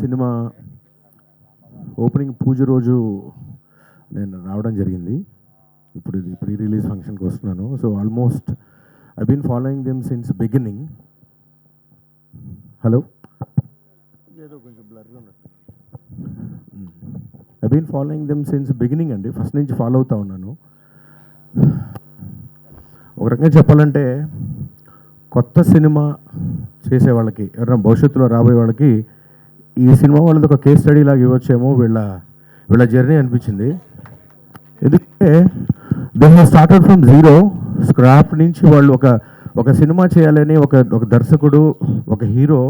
Cinema opening పూజ రోజు నేను రావడం జరిగింది. ఇప్పుడు ఇది ప్రీ రిలీజ్ ఫంక్షన్కి వస్తున్నాను. So almost I been following them since beginning. Hello, ఏదో కొంచెం బ్లర్గా ఉన్నట్టు. I been following them since beginning అండి, ఫస్ట్ నుంచి ఫాలో అవుతా ఉన్నాను. ఒక రకంగా చెప్పాలంటే కొత్త సినిమా చేసే వాళ్ళకి, ఎవరైనా భవిష్యత్తులో రాబోయే వాళ్ళకి ఈ సినిమా వాళ్ళది ఒక కేస్ స్టడీ లాగా ఇవ్వచ్చేమో వీళ్ళ జర్నీ అనిపించింది. ఎందుకంటే they have started from zero, scrap నుంచి వాళ్ళు ఒక సినిమా చేయాలని ఒక దర్శకుడు, ఒక హీరో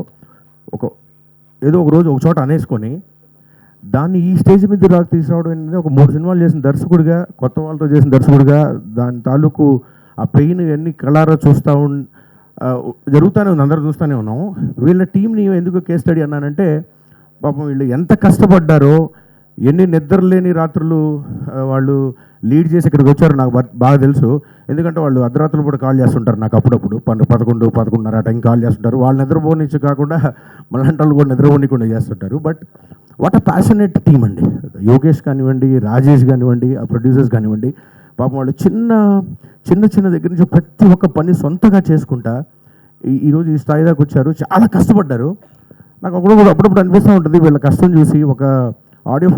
ఏదో ఒక రోజు ఒక చోట అనేసుకొని దాన్ని ఈ స్టేజ్ మీద తీసుకురావడం అనేది ఒక 3 సినిమాలు చేసిన దర్శకుడిగా, కొత్త వాళ్ళతో చేసిన దర్శకుడిగా దాని తాలూకు ఆ పెయిన్ ఎన్ని కళారా జరుగుతూనే ఉంది, అందరూ చూస్తూనే ఉన్నాం. వీళ్ళ టీంని ఎందుకు కేస్ స్టడీ అన్నానంటే, పాపం వీళ్ళు ఎంత కష్టపడ్డారో, ఎన్ని నిద్రలేని రాత్రులు వాళ్ళు లీడ్ చేసి ఇక్కడికి వచ్చారో నాకు బాగా తెలుసు. ఎందుకంటే వాళ్ళు అర్ధరాత్రులు కూడా కాల్ చేస్తుంటారు నాకు, అప్పుడప్పుడు 11:30 ఆ టైం కాల్ చేస్తుంటారు. వాళ్ళు నిద్రపోనిచ్చు కాకుండా మళ్ళంటి వాళ్ళు కూడా నిద్రపోనికుండా చేస్తుంటారు. But what a passionate team అండి. యోగేష్ కానివ్వండి, రాజేష్ కానివ్వండి, ఆ ప్రొడ్యూసర్స్ కానివ్వండి, పాపం వాళ్ళు చిన్న దగ్గర నుంచి ప్రతి ఒక్క పని సొంతగా చేసుకుంటా ఈరోజు ఈ స్థాయి దాకా వచ్చారు. చాలా కష్టపడ్డారు. నాకు అప్పుడప్పుడు అనిపిస్తూ ఉంటుంది వీళ్ళ కష్టం చూసి. ఒక ఆడియో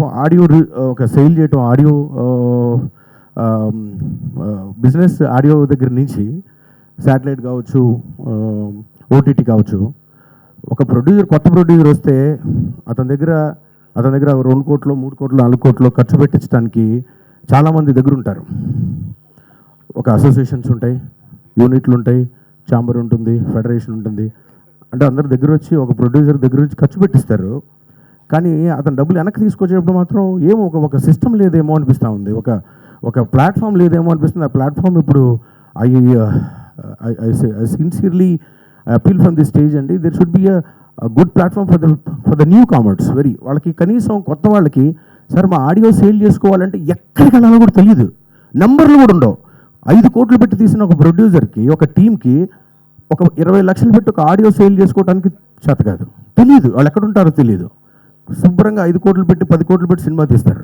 ఒక సేల్ చేయటం, ఆడియో బిజినెస్, ఆడియో దగ్గర నుంచి శాటిలైట్ కావచ్చు, ఓటీటీ కావచ్చు. ఒక కొత్త ప్రొడ్యూసర్ వస్తే అతని దగ్గర 2 కోట్లు, 3 కోట్లు, 4 కోట్లు ఖర్చు పెట్టించడానికి చాలామంది దగ్గర ఉంటారు. ఒక అసోసియేషన్స్ ఉంటాయి, యూనిట్లు ఉంటాయి, ఛాంబర్ ఉంటుంది, ఫెడరేషన్ ఉంటుంది. అంటే అందరి దగ్గర వచ్చి ఒక ప్రొడ్యూసర్ దగ్గర వచ్చి ఖర్చు పెట్టిస్తారు. కానీ అతను డబ్బులు వెనక్కి తీసుకొచ్చేటప్పుడు మాత్రం ఏమో ఒక సిస్టమ్ లేదేమో అనిపిస్తూ ఉంది, ఒక ప్లాట్ఫామ్ లేదేమో అనిపిస్తుంది. ఆ ప్లాట్ఫామ్ ఇప్పుడు I sincerely appeal from the stage అండి, there should be a good platform for the newcomers. వాళ్ళకి కనీసం కొత్త వాళ్ళకి, సార్ మా ఆడియో సేల్ చేసుకోవాలంటే ఎక్కడికి వెళ్ళాలో కూడా తెలియదు, నెంబర్లు కూడా ఉండవు. 5 కోట్లు పెట్టి తీసిన ఒక ప్రొడ్యూసర్కి, ఒక టీంకి ఒక 20 లక్షలు పెట్టి ఒక ఆడియో సేల్ చేసుకోవడానికి చేత కాదు, తెలియదు, వాళ్ళు ఎక్కడుంటారో తెలియదు. శుభ్రంగా 5 కోట్లు పెట్టి 10 కోట్లు పెట్టి సినిమా తీస్తారు.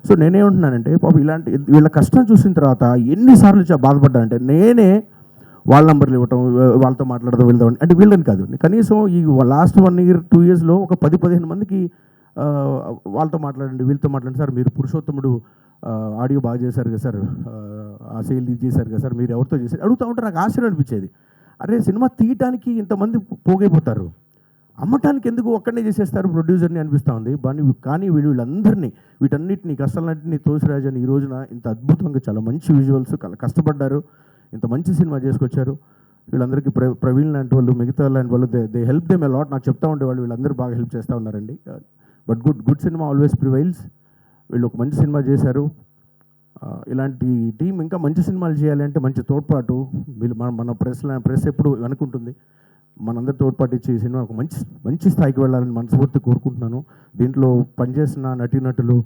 సో నేనేమంటున్నానంటే, పాపం వీళ్ళ కష్టం చూసిన తర్వాత ఎన్నిసార్లు బాధపడ్డానంటే, నేనే వాళ్ళ నెంబర్లు ఇవ్వటం, వాళ్ళతో మాట్లాడదాం, వెళ్దాం అంటే వీళ్ళని కాదు, కనీసం ఈ లాస్ట్ 1 year 2 yearsలో ఒక 10-15 మందికి వాళ్ళతో మాట్లాడండి, వీళ్ళతో మాట్లాడండి, సార్ మీరు పురుషోత్తముడు ఆడియో బాగా చేశారు కదా సార్, ఆ సేల్ ఇది చేశారు కదా సార్, మీరు ఎవరితో చేశారు అడుగుతూ ఉంటే నాకు ఆశ్చర్యం అనిపించేది. అరే సినిమా తీయటానికి ఇంతమంది పోగైపోతారు, అమ్మటానికి ఎందుకు ఒక్కడనే చేసేస్తారు ప్రొడ్యూసర్ని అనిపిస్తూ ఉంది. కానీ వీటన్నిటిని కష్టాలన్నింటినీ తోసిరాజని ఈ రోజున ఇంత అద్భుతంగా, చాలా మంచి విజువల్స్, కష్టపడ్డారు, ఇంత మంచి సినిమా చేసుకొచ్చారు. వీళ్ళందరికీ ప్రవీణ్ లాంటి వాళ్ళు, మిగతా లాంటి వాళ్ళు, దే హెల్ప్ దెమ్ అలాట్. నాకు చెప్తా ఉండేవాళ్ళు వీళ్ళందరూ బాగా హెల్ప్ చేస్తూ ఉన్నారండి. But good cinema always prevails. వీళ్ళు ఒక మంచి సినిమా చేశారు. ఇలాంటి టీం ఇంకా మంచి సినిమాలు చేయాలంటే మంచి తోడ్పాటు వీళ్ళు మన ప్రెస్ ఎప్పుడు వెనుకుంటుంది. మనందరూ తోడ్పాటు ఇచ్చి ఈ సినిమా ఒక మంచి స్థాయికి వెళ్ళాలని మనస్ఫూర్తి కోరుకుంటున్నాను. దీంట్లో పనిచేసిన నటీనటులు,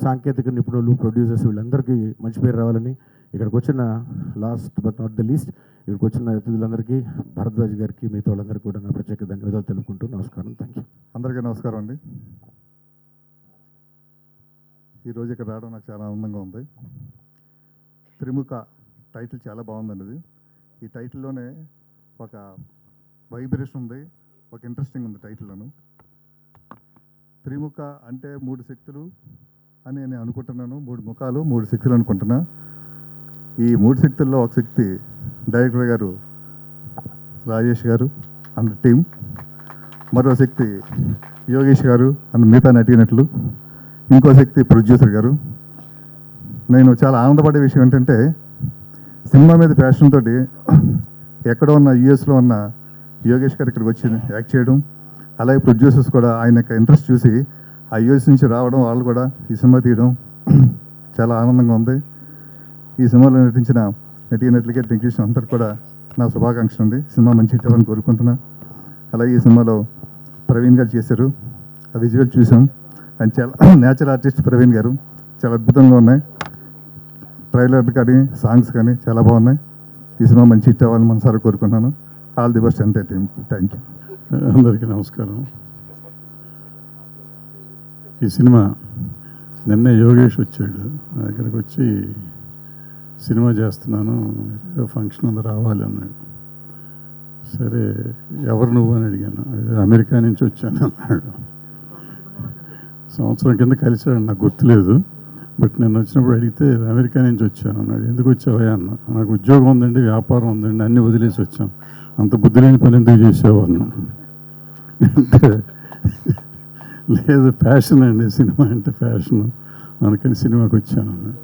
సాంకేతిక నిపుణులు, ప్రొడ్యూసర్స్ వీళ్ళందరికీ మంచి పేరు రావాలని, ఇక్కడికి వచ్చిన last but not the least ఇక్కడికి వచ్చిన అతిథులందరికీ, భరద్వాజ్ గారికి, మిగతా వాళ్ళందరికీ కూడా నా ప్రత్యేక ధన్యవాదాలు తెలుపుకుంటూ నమస్కారం. Thank you. అందరికీ నమస్కారం అండి. ఈరోజు ఇక్కడ రావడం నాకు చాలా ఆనందంగా ఉంది. త్రిముఖ టైటిల్ చాలా బాగుందండి. ఇది ఈ టైటిల్లోనే ఒక వైబ్రేషన్ ఉంది, ఒక ఇంట్రెస్టింగ్ ఉంది టైటిల్లోను. త్రిముఖ అంటే 3 శక్తులు అని నేను అనుకుంటున్నాను. 3 ముఖాలు, 3 శక్తులు అనుకుంటున్నా. ఈ 3 శక్తుల్లో ఒక శక్తి డైరెక్టర్ గారు రాజేష్ గారు అండ్ టీం, మరో శక్తి యోగేష్ గారు అండ్ మిగతా నటీనటులు, ఇంకో శక్తి ప్రొడ్యూసర్ గారు. నేను చాలా ఆనందపడే విషయం ఏంటంటే, సినిమా మీద ప్యాషన్ తోటి ఎక్కడో ఉన్న యూఎస్లో ఉన్న యోగేష్ గారు ఇక్కడికి వచ్చి యాక్ట్ చేయడం, అలాగే ప్రొడ్యూసర్స్ కూడా ఆయన యొక్క ఇంట్రెస్ట్ చూసి ఆ యూఎస్ నుంచి రావడం, వాళ్ళు కూడా ఈ సినిమా తీయడం చాలా ఆనందంగా ఉంది. ఈ సినిమాలో నటించిన నటీనటులకి, టెక్నీషియన్ అందరికి కూడా నా శుభాకాంక్షలు ఉంది. సినిమా మంచి హిట్ అవ్వాలని కోరుకుంటున్నా. అలాగే ఈ సినిమాలో ప్రవీణ్ గారు చేశారు, ఆ విజువల్ చూసాం. అండ్ చాలా న్యాచురల్ ఆర్టిస్ట్ ప్రవీణ్ గారు, చాలా అద్భుతంగా ఉన్నాయి. ట్రైలర్ కానీ సాంగ్స్ కానీ చాలా బాగున్నాయి. ఈ సినిమా మంచి హిట్ అవ్వాలని మనసారా కోరుకుంటున్నాను. All the best entire team. Thank you. అందరికీ నమస్కారం. ఈ సినిమా నిన్నే యోగేష్ వచ్చాడు నా దగ్గరకు వచ్చి సినిమా చేస్తున్నాను, ఫంక్షన్ ఉంది రావాలి అన్నాడు. సరే ఎవరు నువ్వు అని అడిగాను. అమెరికా నుంచి వచ్చాను అన్నాడు. సంవత్సరం కింద కలిసాడు, నాకు గుర్తులేదు. బట్ నేను వచ్చినప్పుడు అడిగితే అమెరికా నుంచి వచ్చాను అన్నాడు. ఎందుకు వచ్చావా అన్న. నాకు ఉద్యోగం ఉందండి, వ్యాపారం ఉందండి, అన్నీ వదిలేసి వచ్చాను. అంత బుద్ధి లేని పని ఎందుకు చేసావు అన్నా. అంటే లేదు ప్యాషన్ అండి, సినిమా అంటే ప్యాషన్, అందుకని సినిమాకి వచ్చాను అన్నాడు.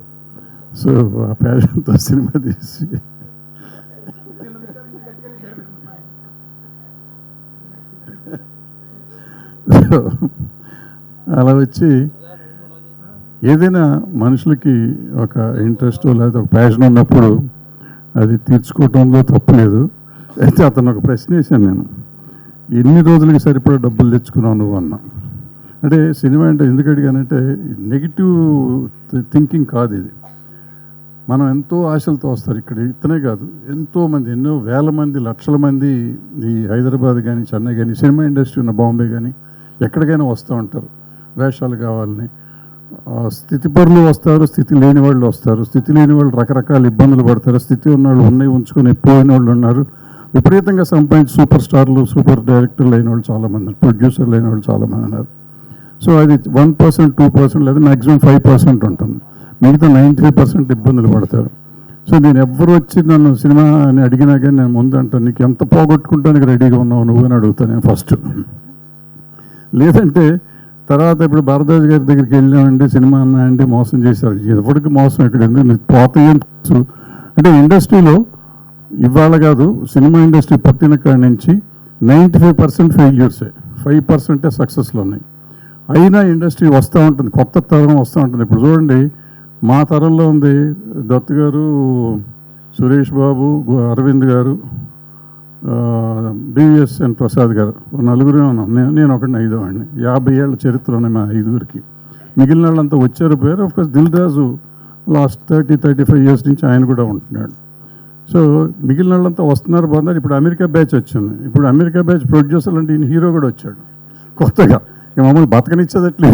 సో ఆ ప్యాషన్తో సినిమా తీసి సో అలా వచ్చి ఏదైనా మనుషులకి ఒక ఇంట్రెస్ట్ లేదా ఒక ప్యాషన్ ఉన్నప్పుడు అది తీర్చుకోవడంలో తప్పులేదు. అయితే అతను ఒక ప్రశ్న వేశాను నేను, ఎన్ని రోజులకి సరిపడా డబ్బులు తెచ్చుకున్నావు నువ్వు అన్నా. అంటే సినిమా అంటే ఎందుకు అడిగానంటే నెగిటివ్ థింకింగ్ కాదు ఇది. మనం ఎంతో ఆశలతో వస్తారు ఇక్కడ. ఇతనే కాదు, ఎంతోమంది, ఎన్నో వేల మంది, లక్షల మంది ఈ హైదరాబాద్ కానీ చెన్నై కానీ సినిమా ఇండస్ట్రీ ఉన్న బాంబే కానీ ఎక్కడికైనా వస్తూ ఉంటారు వేషాలు కావాలని. స్థితిపరులు వస్తారు, స్థితి లేని వాళ్ళు వస్తారు. స్థితి లేని వాళ్ళు రకరకాల ఇబ్బందులు పడతారు. స్థితి ఉన్న వాళ్ళు ఉన్నాయి ఉంచుకొని పోయిన వాళ్ళు ఉన్నారు. విపరీతంగా సంపాదించి సూపర్ స్టార్లు, సూపర్ డైరెక్టర్లు అయిన వాళ్ళు చాలామంది ఉన్నారు, ప్రొడ్యూసర్లు అయిన వాళ్ళు చాలామంది ఉన్నారు. సో అది 1%, 2% లేదా మ్యాక్సిమం 5% ఉంటుంది. మిగతా 95% ఇబ్బందులు పడతారు. సో నేను ఎవ్వరు వచ్చి నన్ను సినిమా అని అడిగినా కానీ నేను ముందు అంటాను, నీకు ఎంత పోగొట్టుకుంటానికి రెడీగా ఉన్నావు నువ్వు అని అడుగుతాను నేను ఫస్ట్. లేదంటే తర్వాత ఇప్పుడు భారద్వాజ్ గారి దగ్గరికి వెళ్ళామండి, సినిమా అన్నాయండి, మోసం చేశారు. ఎవరికి మోసం ఇక్కడ ఎందుకు నీకు పోతాయి అంటే ఇండస్ట్రీలో ఇవాళ కాదు, సినిమా ఇండస్ట్రీ పుట్టిన కాడి నుంచి 95% ఫెయిల్యూర్సే, 5% సక్సెస్లు ఉన్నాయి. అయినా ఇండస్ట్రీ వస్తూ ఉంటుంది, కొత్త తరం వస్తూ ఉంటుంది. ఇప్పుడు చూడండి, మా తరంలో ఉంది దత్ గారు, సురేష్ బాబు, అరవింద్ గారు, బివిఎస్ఎన్ ప్రసాద్ గారు, నలుగురే ఉన్నాం. నేను ఒకటి 5వ వాడిని. 50 ఏళ్ళ చరిత్ర ఉన్నాయి మా 5గురికి. మిగిలిన వాళ్ళంతా వచ్చారు పేరు. Of course Dil Raju last 30-35 years నుంచి ఆయన కూడా ఉంటున్నాడు. సో మిగిలిన వాళ్ళంతా వస్తున్నారు బాగున్నారు. ఇప్పుడు అమెరికా బ్యాచ్ వచ్చింది. ఇప్పుడు అమెరికా బ్యాచ్ ప్రొడ్యూసర్లు అంటే ఈయన హీరో కూడా వచ్చాడు కొత్తగా. మమ్మల్ని బతకనిచ్చేదట్లే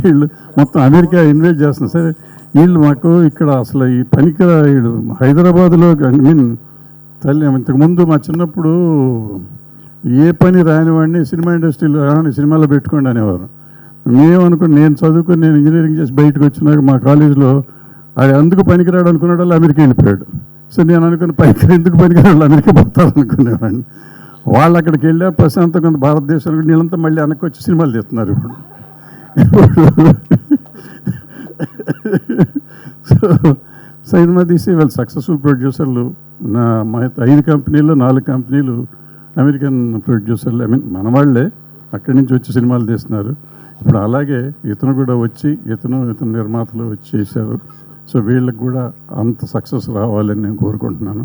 వీళ్ళు మొత్తం అమెరికా ఇన్వైట్ చేస్తున్నారు. సరే వీళ్ళు మాకు ఇక్కడ అసలు ఈ పనికిర వీళ్ళు హైదరాబాద్లో తల్లి ఇంతకుముందు మా చిన్నప్పుడు ఏ పని రానివాడిని సినిమా ఇండస్ట్రీలో రాని సినిమాలో పెట్టుకోండి అనేవారు. మేమనుకుని నేను చదువుకొని నేను ఇంజనీరింగ్ చేసి బయటకు వచ్చినాక మా కాలేజీలో అది అందుకు పనికిరాడు అనుకున్నాడు వాళ్ళు అమెరికా వెళ్ళిపోయాడు. సో నేను అనుకున్న ఎందుకు పనికిరాడు అమెరికా పోతారు అనుకునేవాడిని. వాళ్ళు అక్కడికి వెళ్ళా ప్రశాంతంగా భారతదేశంలో నీళ్ళంతా మళ్ళీ వెనక్కి వచ్చి సినిమాలు తీస్తున్నారు ఇప్పుడు. సో సినిమా తీసి వాళ్ళు సక్సెస్ఫుల్ ప్రొడ్యూసర్లు. మా 5 కంపెనీల్లో 4 కంపెనీలు అమెరికన్ ప్రొడ్యూసర్లు, మన వాళ్ళే అక్కడి నుంచి వచ్చి సినిమాలు తీస్తున్నారు. ఇప్పుడు అలాగే ఇతను కూడా వచ్చి ఇతను నిర్మాతలు వచ్చి చేశారు. సో వీళ్ళకి కూడా అంత సక్సెస్ రావాలని నేను కోరుకుంటున్నాను.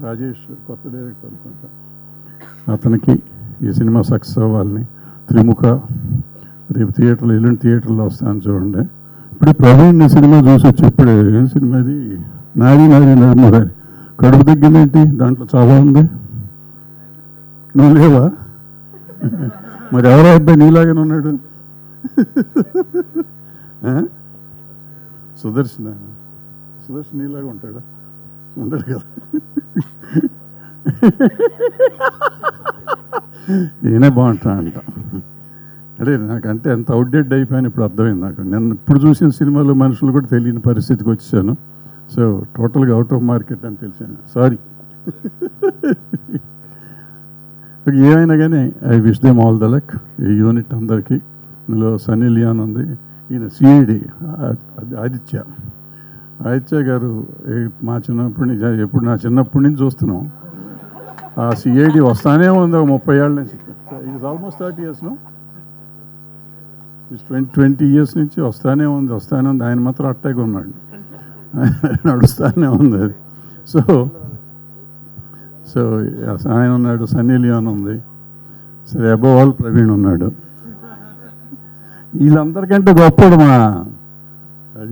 రాజేష్ కొత్త డైరెక్టర్ అనుకుంటా, అతనికి ఈ సినిమా సక్సెస్ అవ్వాలని. త్రిముఖ రేపు థియేటర్లో, ఎల్లుండి థియేటర్లో వస్తాను చూడండి. ఇప్పుడు ప్రవీణ్ సినిమా చూసి వచ్చి ఇప్పుడే, ఏం సినిమా అది, నారీ నడుమురారి, కడుపు తగ్గిందేంటి, దాంట్లో చాలా ఉంది. నువ్వు లేవా? మరి ఎవరో అబ్బాయి నీలాగానే ఉన్నాడు. సుదర్శన్ నీలాగా ఉంటాడా? ఉండడు కదా. ఈయనే బాగుంటా అంట. అంటే నాకంటే ఎంత అవుట్డేట్ అయిపోయాను ఇప్పుడు అర్థమైంది నాకు. నేను ఇప్పుడు చూసిన సినిమాలో మనుషులు కూడా తెలియని పరిస్థితికి వచ్చాను. సో టోటల్గా అవుట్ ఆఫ్ మార్కెట్ అని తెలిసాను. సారీ. ఏమైనా కానీ I wish them all the luck. ఈ యూనిట్ అందరికీ. ఇందులో సన్నీ లియాన్ ఉంది, ఈయన సిఐడి ఆదిత్య గారు. మా చిన్నప్పటి నుంచి, ఎప్పుడు నా చిన్నప్పటి నుంచి చూస్తున్నాం. ఆ సిఐడి వస్తానే ఉంది ఒక 30 ఏళ్ళ నుంచి. It's almost 30 years. 20 years నుంచి వస్తానే ఉంది. ఆయన మాత్రం అట్టాగే ఉన్నాడు, నడుస్తానే ఉంది అది. సో ఆయన ఉన్నాడు, సన్నీ లియోన్ ఉంది. సరే అబోవ్ ఆల్ ప్రవీణ్ ఉన్నాడు. వీళ్ళందరికంటే గొప్పడు మా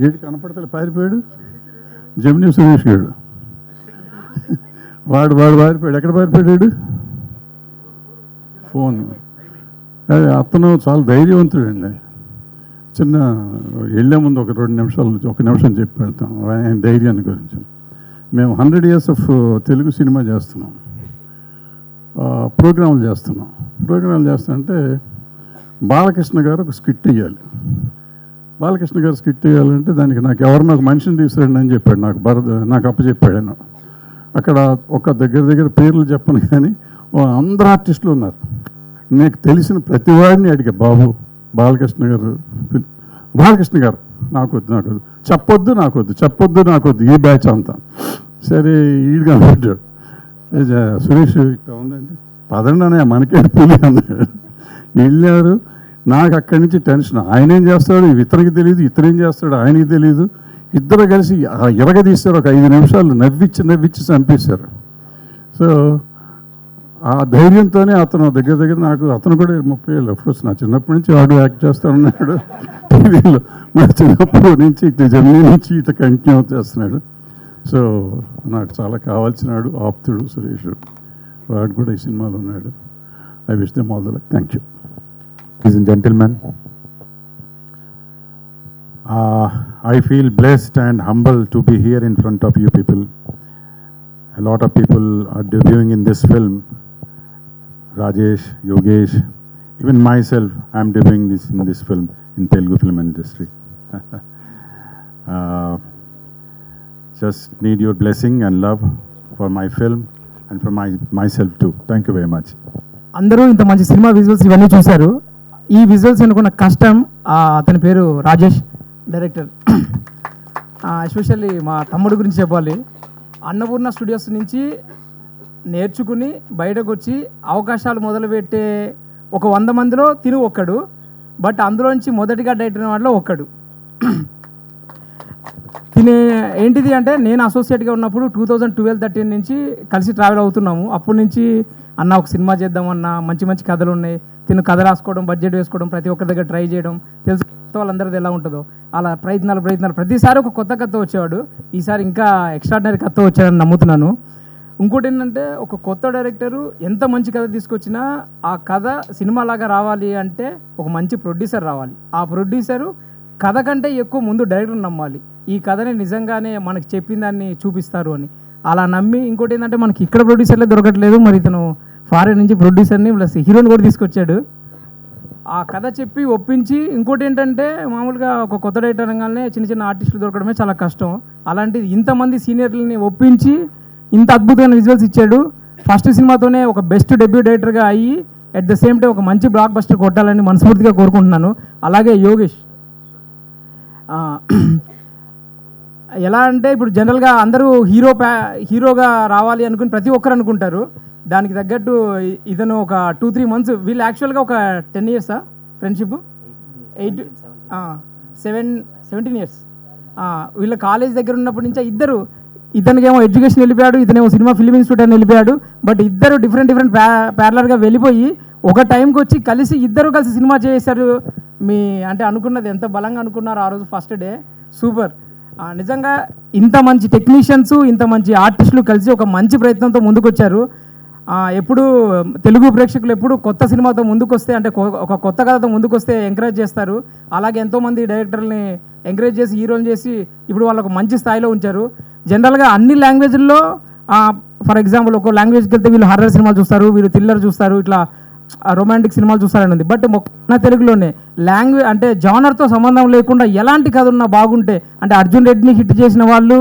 ఏడు కనపడతాడు, పారిపోయాడు జమినీ సురేష్ గారు. వాడు పారిపోయాడు. ఎక్కడ పారిపోయాడు? ఫోన్. అదే అతను చాలా ధైర్యవంతుడండి. చిన్న వెళ్ళే ముందు ఒక 2 నిమిషాలు, 1 నిమిషం చెప్పి వెళ్తాం ఆయన ధైర్యాన్ని గురించి. మేము 100 years ఆఫ్ తెలుగు సినిమా చేస్తున్నాం, ప్రోగ్రాంలు చేస్తుంటే బాలకృష్ణ గారు ఒక స్కిట్ వేయాలి. బాలకృష్ణ గారు స్కిట్ వేయాలంటే దానికి నాకు ఒక మనిషిని తీసుకురండి అని చెప్పాడు. నాకు అప్పచెప్పాడు ఆయన. అక్కడ ఒక దగ్గర పేర్లు చెప్పను కానీ అందరు ఆర్టిస్టులు ఉన్నారు. నీకు తెలిసిన ప్రతి వాడిని అడిగా, బాబు బాలకృష్ణ గారు నాకొద్దు, చెప్పొద్దు ఈ బ్యాచ్ అంతా. సరే ఈడు కనబడ్డాడు, సురేష్ ఇట్లా ఉందండి, పదండి మనకే పులి అన్నాడు. వెళ్ళారు. నాకు అక్కడి నుంచి టెన్షన్, ఆయన ఏం చేస్తాడు ఇతనికి తెలియదు, ఇతరేం చేస్తాడు ఆయనకి తెలియదు. ఇద్దరు కలిసి ఎరగదీశారు. ఒక 5 నిమిషాలు నవ్విచ్చి చంపేశారు. సో ఆ ధైర్యంతోనే అతను దగ్గర నాకు, అతను కూడా 30 ఏళ్ళు. అఫ్కోర్స్ నా చిన్నప్పటి నుంచి వాడు యాక్ట్ చేస్తానన్నాడు టీవీలో. నా చిన్నప్పటి నుంచి ఇట్లా జర్నీ నుంచి ఇట్లా కంటిన్యూ చేస్తున్నాడు. సో నాకు చాలా కావాల్సినాడు ఆప్తుడు సురేష్. వాడు కూడా ఈ సినిమాలో ఉన్నాడు. I wish them all the luck. Thank you. Ladies and gentlemen, I feel blessed and humble to be here in front of you people. A lot of people are debuting in this film. Rajesh, Yogesh, even myself, I am debuting in this film in Telugu film industry. Just need your blessing and love for my film and for myself too. Thank you very much. అందరూ ఇంత మంచి cinema visuals ఇవన్నీ చూశారు. ఈ visuals అనుకున్న కష్టం అతని పేరు రాజేష్, డైరెక్టర్. ఎస్పెషల్లీ మా తమ్ముడు గురించి చెప్పాలి. అన్నపూర్ణ స్టూడియోస్ నుంచి నేర్చుకుని బయటకు వచ్చి అవకాశాలు మొదలుపెట్టే ఒక 100 మందిలో తిను ఒక్కడు. బట్ అందులోంచి మొదటిగా డైరెక్టర్ వాడిలో ఒక్కడు. తినే ఏంటిది అంటే, నేను అసోసియేట్గా ఉన్నప్పుడు 2012-13 నుంచి కలిసి ట్రావెల్ అవుతున్నాము. అప్పటి నుంచి అన్న ఒక సినిమా చేద్దామన్నా, మంచి కథలు ఉన్నాయి, తిను కథ రాసుకోవడం, బడ్జెట్ వేసుకోవడం, ప్రతి ఒక్కరి దగ్గర ట్రై చేయడం, తెలుసు వాళ్ళందరిది ఎలా ఉంటుందో అలా ప్రయత్నాలు ప్రతిసారి ఒక కొత్త కథ వచ్చేవాడు. ఈసారి ఇంకా ఎక్స్ట్రాడినరీ కథ వచ్చాడని నమ్ముతున్నాను. ఇంకోటి ఏంటంటే, ఒక కొత్త డైరెక్టరు ఎంత మంచి కథ తీసుకొచ్చినా ఆ కథ సినిమాలాగా రావాలి అంటే ఒక మంచి ప్రొడ్యూసర్ రావాలి. ఆ ప్రొడ్యూసరు కథ కంటే ఎక్కువ ముందు డైరెక్టర్ నమ్మాలి. ఈ కథని నిజంగానే మనకి చెప్పిన దాన్ని చూపిస్తారు అని అలా నమ్మి. ఇంకోటి ఏంటంటే, మనకి ఇక్కడ ప్రొడ్యూసర్లే దొరకట్లేదు, మరి ఇతను ఫారెన్ నుంచి ప్రొడ్యూసర్ని ప్లస్ హీరోని కూడా తీసుకొచ్చాడు. ఆ కథ చెప్పి ఒప్పించి. ఇంకోటి ఏంటంటే, మామూలుగా ఒక కొత్త డైరెక్టర్ అనగానే చిన్న ఆర్టిస్టులు దొరకడమే చాలా కష్టం. అలాంటిది ఇంతమంది సీనియర్లని ఒప్పించి ఇంత అద్భుతమైన విజువల్స్ ఇచ్చాడు. ఫస్ట్ సినిమాతోనే ఒక బెస్ట్ డెబ్యూ డైరెక్టర్గా అయ్యి అట్ ద సేమ్ టైం ఒక మంచి బ్లాక్ బస్టర్ కొట్టాలని మనస్ఫూర్తిగా కోరుకుంటున్నాను. అలాగే యోగేష్ ఎలా అంటే, ఇప్పుడు జనరల్గా అందరూ హీరోగా రావాలి అనుకుని ప్రతి ఒక్కరు అనుకుంటారు. దానికి తగ్గట్టు ఇతను ఒక 2-3 months, వీళ్ళు యాక్చువల్గా ఒక 10 years ఫ్రెండ్షిప్, 17 years. వీళ్ళ కాలేజ్ దగ్గర ఉన్నప్పటి నుంచే ఇద్దరు, ఇతనికేమో ఎడ్యుకేషన్ వెళ్ళిపోయాడు, ఇతనేమో సినిమా ఫిల్మ్ ఇన్స్టిట్యూట్ అని వెళ్ళిపోయాడు. బట్ ఇద్దరు డిఫరెంట్ ప్యారలర్గా వెళ్ళిపోయి ఒక టైంకి వచ్చి ఇద్దరు కలిసి సినిమా చేశారు. అంటే అనుకున్నది ఎంత బలంగా అనుకున్నారు ఆ రోజు ఫస్ట్ డే. సూపర్. నిజంగా ఇంత మంచి టెక్నీషియన్స్, ఇంత మంచి ఆర్టిస్టులు కలిసి ఒక మంచి ప్రయత్నంతో ముందుకొచ్చారు. ఎప్పుడు తెలుగు ప్రేక్షకులు ఎప్పుడు కొత్త సినిమాతో ముందుకొస్తే, అంటే ఒక కొత్త కథతో ముందుకొస్తే ఎంకరేజ్ చేస్తారు. అలాగే ఎంతోమంది డైరెక్టర్ని ఎంకరేజ్ చేసి, హీరోని చేసి ఇప్పుడు వాళ్ళకు మంచి స్థాయిలో ఉంచారు. జనరల్గా అన్ని లాంగ్వేజ్ల్లో, ఫర్ ఎగ్జాంపుల్ ఒక లాంగ్వేజ్కి వెళ్తే వీళ్ళు హర్రర్ సినిమాలు చూస్తారు, వీళ్ళు థ్రిల్లర్ చూస్తారు, ఇట్లా రొమాంటిక్ సినిమాలు చూస్తారని ఉంది. బట్ మన తెలుగులోనే లాంగ్వేజ్ అంటే జానర్తో సంబంధం లేకుండా ఎలాంటి కథ ఉన్నా బాగుంటే, అంటే అర్జున్ రెడ్డిని హిట్ చేసిన వాళ్ళు,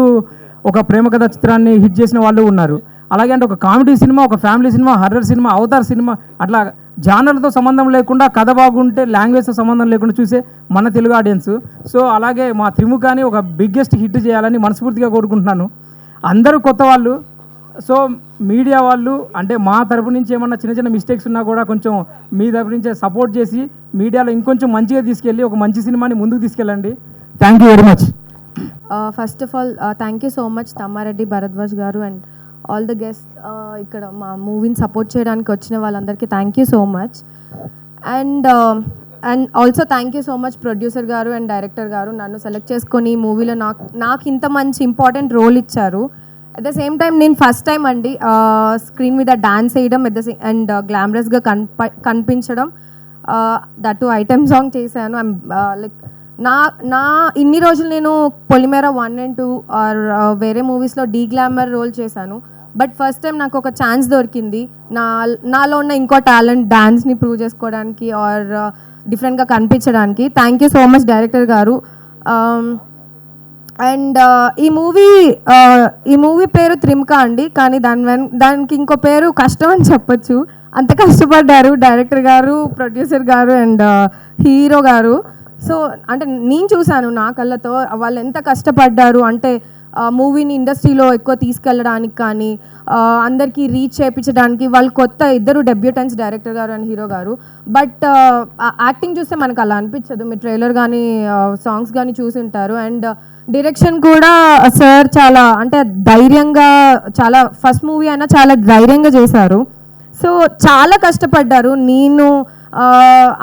ఒక ప్రేమ కథ చిత్రాన్ని హిట్ చేసిన వాళ్ళు ఉన్నారు. అలాగే అంటే ఒక కామెడీ సినిమా, ఒక family cinema, horror cinema, Avatar cinema, అట్లా జానర్తో సంబంధం లేకుండా కథ బాగుంటే, లాంగ్వేజ్తో సంబంధం లేకుండా చూసే మన తెలుగు ఆడియన్స్. సో అలాగే మా త్రిముఖాని ఒక బిగ్గెస్ట్ హిట్ చేయాలని మనస్ఫూర్తిగా కోరుకుంటున్నాను. అందరూ కొత్త వాళ్ళు. సో మీడియా వాళ్ళు, అంటే మా తరపు నుంచి ఏమన్నా చిన్న మిస్టేక్స్ ఉన్నా కూడా కొంచెం మీ తరపు నుంచే సపోర్ట్ చేసి మీడియాలో ఇంకొంచెం మంచిగా తీసుకెళ్ళి ఒక మంచి సినిమాని ముందుకు తీసుకెళ్ళండి. Thank you very much. First of all thank you so much Tammareddy Bharadwaj గారు అండ్ ఆల్ ద గెస్ట్, ఇక్కడ మా మూవీని సపోర్ట్ చేయడానికి వచ్చిన వాళ్ళందరికీ thank you so much. And also thank you so much producer గారు అండ్ డైరెక్టర్ గారు, నన్ను సెలెక్ట్ చేసుకొని ఈ మూవీలో నాకు ఇంత మంచి ఇంపార్టెంట్ రోల్ ఇచ్చారు. అట్ ద సేమ్ టైం నేను ఫస్ట్ టైం అండి స్క్రీన్ మీద డాన్స్ వేయడం అండ్ గ్లామరస్గా కనిపించడం, దట్ ఐటెమ్ సాంగ్ చేశాను. లైక్ నా ఇన్ని రోజులు నేను పొలిమేర 1 and 2 ఆర్ వేరే మూవీస్లో గ్లామర్ రోల్ చేశాను. బట్ ఫస్ట్ టైం నాకు ఒక ఛాన్స్ దొరికింది నాలో ఉన్న ఇంకో టాలెంట్ డాన్స్ని ప్రూవ్ చేసుకోవడానికి ఆర్ డిఫరెంట్గా కనిపించడానికి. Thank you so much director గారు. అండ్ ఈ మూవీ పేరు త్రిముఖ అండి, కానీ దానికి ఇంకో పేరు కష్టం అని చెప్పొచ్చు. అంత కష్టపడ్డారు డైరెక్టర్ గారు, ప్రొడ్యూసర్ గారు అండ్ హీరో గారు. సో అంటే నేను చూశాను నా కళ్ళతో వాళ్ళు ఎంత కష్టపడ్డారు అంటే మూవీని ఇండస్ట్రీలో ఎక్కువ తీసుకెళ్ళడానికి కానీ అందరికీ రీచ్ చేయించడానికి. వాళ్ళు కొత్త ఇద్దరు డెబ్యూటెంట్స్, డైరెక్టర్ గారు అండ్ హీరో గారు. బట్ యాక్టింగ్ చూస్తే మనకు అలా అనిపించదు. మీరు ట్రైలర్ కానీ సాంగ్స్ కానీ చూసి ఉంటారు. అండ్ డైరెక్షన్ కూడా సార్ చాలా అంటే ధైర్యంగా, చాలా ఫస్ట్ మూవీ అయినా చాలా ధైర్యంగా చేశారు. సో చాలా కష్టపడ్డారు. నేను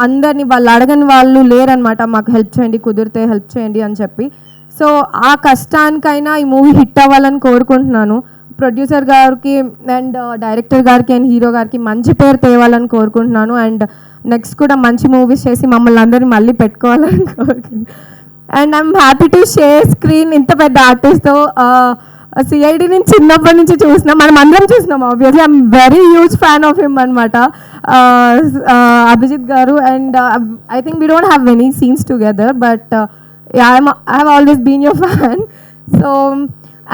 అందరినీ వాళ్ళు అడగని వాళ్ళు లేరనమాట, మాకు హెల్ప్ చేయండి, కుదిరితే హెల్ప్ చేయండి అని చెప్పి. సో ఆ కష్టానికైనా ఈ మూవీ హిట్ అవ్వాలని కోరుకుంటున్నాను. ప్రొడ్యూసర్ గారికి అండ్ డైరెక్టర్ గారికి అండ్ హీరో గారికి మంచి పేరు తేవాలని కోరుకుంటున్నాను. అండ్ నెక్స్ట్ కూడా మంచి మూవీస్ చేసి మమ్మల్ని అందరినీ మళ్ళీ పెట్టుకోవాలని కోరుకుంటున్నాను. And I'm happy to share screen ఇంత పెద్ద ఆర్టిస్ట్తో. సిఐడి నుంచి చిన్నప్పటి నుంచి చూసినాం, మనం అందరం చూసినాం. Obviously I'm very huge fan of him అనమాట, Abhijit garu. And I think we don't have many scenes together, but I have always been your fan. So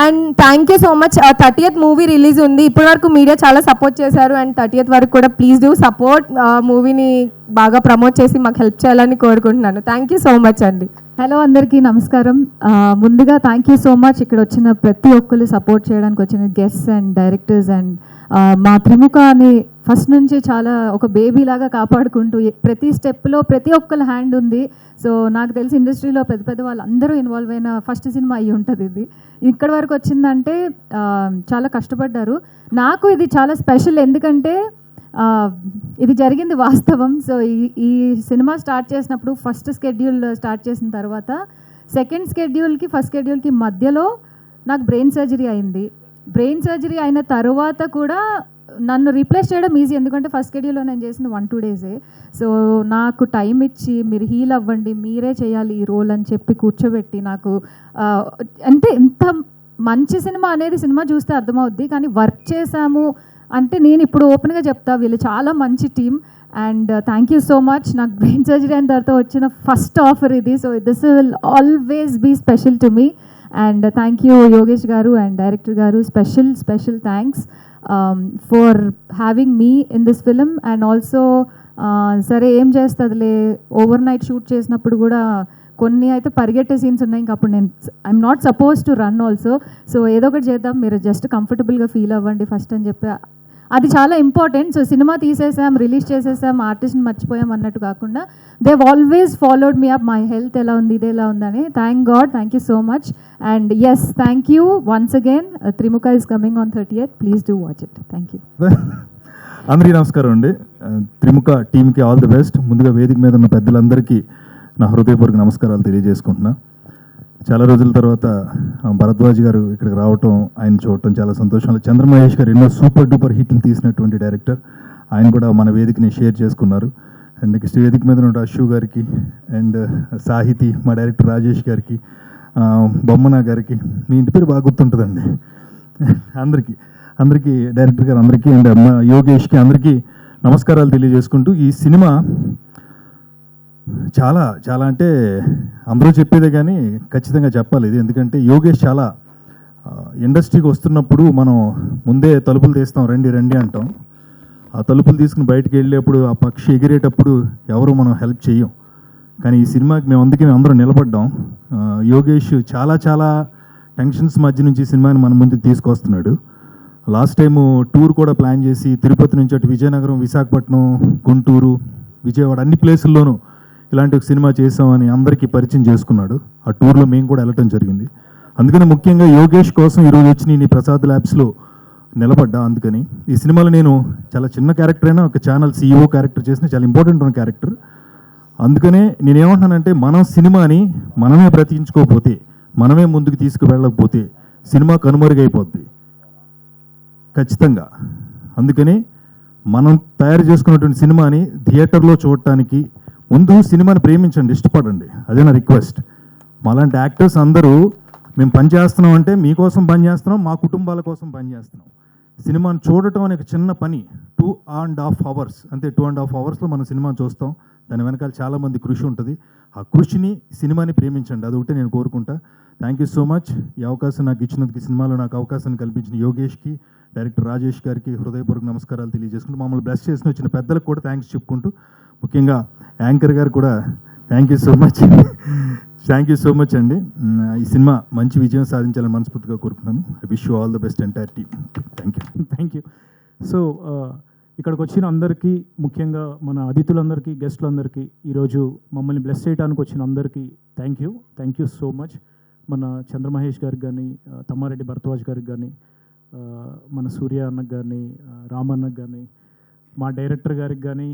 and thank you so much. 30th movie release ఉంది. ఇప్పటి వరకు media చాలా support చేశారు. And 30th వరకు కూడా please do support, మూవీని బాగా promote చేసి మాకు హెల్ప్ చేయాలని కోరుకుంటున్నాను. థ్యాంక్ యూ సో మచ్ అండి. హలో అందరికీ నమస్కారం. ముందుగా థ్యాంక్ యూ సో మచ్ ఇక్కడ వచ్చిన ప్రతి ఒక్కరు సపోర్ట్ చేయడానికి వచ్చిన గెస్ట్స్ అండ్ డైరెక్టర్స్. అండ్ మా త్రిముఖని ఫస్ట్ నుంచి చాలా ఒక బేబీ లాగా కాపాడుకుంటూ ప్రతి స్టెప్లో ప్రతి ఒక్కరి హ్యాండ్ ఉంది. సో నాకు తెలిసి ఇండస్ట్రీలో పెద్ద పెద్ద వాళ్ళందరూ ఇన్వాల్వ్ అయిన ఫస్ట్ సినిమా అయ్యి ఉంటుంది ఇది. ఇక్కడి వరకు వచ్చిందంటే చాలా కష్టపడ్డారు. నాకు ఇది చాలా స్పెషల్, ఎందుకంటే ఇది జరిగింది వాస్తవం. సో ఈ సినిమా స్టార్ట్ చేసినప్పుడు ఫస్ట్ స్కెడ్యూల్ స్టార్ట్ చేసిన తర్వాత సెకండ్ స్కెడ్యూల్కి ఫస్ట్ స్కెడ్యూల్కి మధ్యలో నాకు బ్రెయిన్ సర్జరీ అయింది. బ్రెయిన్ సర్జరీ అయిన తర్వాత కూడా నన్ను రీప్లేస్ చేయడం ఈజీ, ఎందుకంటే ఫస్ట్ స్కెడ్యూల్లో నేను చేసింది 1-2 డేసే. సో నాకు టైం ఇచ్చి మీరు హీల్ అవ్వండి, మీరే చేయాలి ఈ రోల్ అని చెప్పి కూర్చోబెట్టి నాకు అంటే ఇంత మంచి సినిమా అనేది సినిమా చూస్తే అర్థమవుద్ది. కానీ వర్క్ చేశాము అంటే నేను ఇప్పుడు ఓపెన్గా చెప్తా, వీళ్ళు చాలా మంచి team. And thank you so much. నాకు బ్రెయిన్ సర్జరీ అయిన తర్వాత వచ్చిన ఫస్ట్ ఆఫర్ ఇది. So this will always be special to me. And thank you Yogesh garu and director garu, special thanks for having me in this film. And also సరే ఏం చేస్తుందిలే, over night shoot చేసినప్పుడు కూడా కొన్ని అయితే పరిగెట్టే సీన్స్ ఉన్నాయి. ఇంకా అప్పుడు నేను I'm not suppose to run also. So ఏదో ఒకటి చేద్దాం, మీరు జస్ట్ కంఫర్టబుల్గా ఫీల్ అవ్వండి ఫస్ట్ అని చెప్పి, అది చాలా ఇంపార్టెంట్. సో సినిమా తీసేసాం, రిలీజ్ చేసేసాం, ఆర్టిస్ట్ని మర్చిపోయాం అన్నట్టు కాకుండా they always followed me up, my health ఎలా ఉంది, ఇది ఎలా ఉందని. Thank God, thank you so much. And yes, thank you once again. Trimukha is coming on 30th. Please do watch it. Thank you. అందరికీ నమస్కారం అండి. త్రిముఖ టీమ్కి ఆల్ ది బెస్ట్. ముందుగా వేదిక మీద ఉన్న పెద్దలందరికీ నా హృదయపూర్వక నమస్కారాలు తెలియజేసుకుంటున్నా. చాలా రోజుల తర్వాత భరద్వాజ్ గారు ఇక్కడికి రావటం, ఆయన చూడటం చాలా సంతోషం. చంద్రమహేష్ గారు ఎన్నో సూపర్ డూపర్ హిట్లు తీసినటువంటి డైరెక్టర్, ఆయన కూడా మన వేదికని షేర్ చేసుకున్నారు. అండ్ నెక్స్ట్ వేదిక మీద ఉన్న అశు గారికి అండ్ సాహితీ, మా డైరెక్టర్ రాజేష్ గారికి, బొమ్మన గారికి, మీ ఇంటి పేరు బాగా గుర్తుంటుందండి, అందరికీ డైరెక్టర్ గారు అందరికీ అండ్ యోగేష్కి అందరికీ నమస్కారాలు తెలియజేసుకుంటూ, ఈ సినిమా చాలా చాలా అంటే అందరూ చెప్పేదే కానీ ఖచ్చితంగా చెప్పాలి ఇది. ఎందుకంటే యోగేష్ చాలా ఇండస్ట్రీకి వస్తున్నప్పుడు మనం ముందే తలుపులు తీస్తాం, రండి రండి అంటాం. ఆ తలుపులు తీసుకుని బయటకు వెళ్ళేప్పుడు ఆ పక్షి ఎగిరేటప్పుడు ఎవరు మనం హెల్ప్ చెయ్యం. కానీ ఈ సినిమాకి మేము అందరం నిలబడ్డాం. యోగేష్ చాలా చాలా టెన్షన్స్ మధ్య నుంచి ఈ సినిమాని మన ముందుకు తీసుకొస్తున్నాడు. లాస్ట్ టైము టూర్ కూడా ప్లాన్ చేసి తిరుపతి నుంచి అటు విజయనగరం, విశాఖపట్నం, గుంటూరు, విజయవాడ అన్ని ప్లేసుల్లోనూ ఇలాంటి ఒక సినిమా చేసామని అందరికీ పరిచయం చేసుకున్నాడు. ఆ టూర్లో మేము కూడా వెళ్ళటం జరిగింది. అందుకని ముఖ్యంగా యోగేష్ కోసం ఈరోజు వచ్చి నేను ఈ ప్రసాద్ ల్యాబ్స్లో నిలబడ్డా. అందుకని ఈ సినిమాలో నేను చాలా చిన్న క్యారెక్టర్ అయినా ఒక ఛానల్ CEO క్యారెక్టర్ చేసిన చాలా ఇంపార్టెంట్ ఉన్న క్యారెక్టర్. అందుకనే నేనేమంటున్నానంటే, మనం సినిమాని మనమే బ్రతికించుకోకపోతే, మనమే ముందుకు తీసుకువెళ్ళకపోతే సినిమా కనుమరుగైపోద్ది. ఖచ్చితంగా. అందుకని మనం తయారు చేసుకున్నటువంటి సినిమాని థియేటర్లో చూడటానికి ముందు సినిమాని ప్రేమించండి, ఇష్టపడండి. అదే నా రిక్వెస్ట్. మాలాంటి యాక్టర్స్ అందరూ మేము పని చేస్తున్నాం అంటే మీకోసం పని చేస్తున్నాం, మా కుటుంబాల కోసం పని చేస్తున్నాం. సినిమాని చూడటం అనే ఒక చిన్న పని 2.5 hours, అంతే. 2.5 hours మనం సినిమాని చూస్తాం. దాని వెనకాల చాలామంది కృషి ఉంటుంది. ఆ కృషిని, సినిమాని ప్రేమించండి, అదొకటే నేను కోరుకుంటా. Thank you so much. ఈ అవకాశం నాకు ఇచ్చినందుకు, సినిమాలో నాకు అవకాశాన్ని కల్పించిన యోగేష్కి, డైరెక్టర్ రాజేష్ గారికి హృదయపూర్వక నమస్కారాలు తెలియజేసుకుంటూ, మమ్మల్ని బ్లెస్ చేసిన వచ్చిన పెద్దలకు కూడా థ్యాంక్స్ చెప్పుకుంటూ, ముఖ్యంగా యాంకర్ గారు కూడా thank you so much. Thank you so much అండి. ఈ సినిమా మంచి విజయం సాధించాలని మనస్ఫూర్తిగా కోరుకున్నాను. I wish you all the best entire team. Thank you. Thank you. So ఇక్కడికి వచ్చిన అందరికీ, ముఖ్యంగా మన అతిథులందరికీ, గెస్టులందరికీ, ఈరోజు మమ్మల్ని బ్లెస్ చేయడానికి వచ్చిన అందరికీ థ్యాంక్ యూ సో మచ్. మన చంద్రమహేష్ గారికి కానీ, తమ్మారెడ్డి భరద్వాజ్ గారికి కానీ, మన సూర్య అన్నకు కానీ, రామన్నకు కానీ, మా డైరెక్టర్ గారికి కానీ,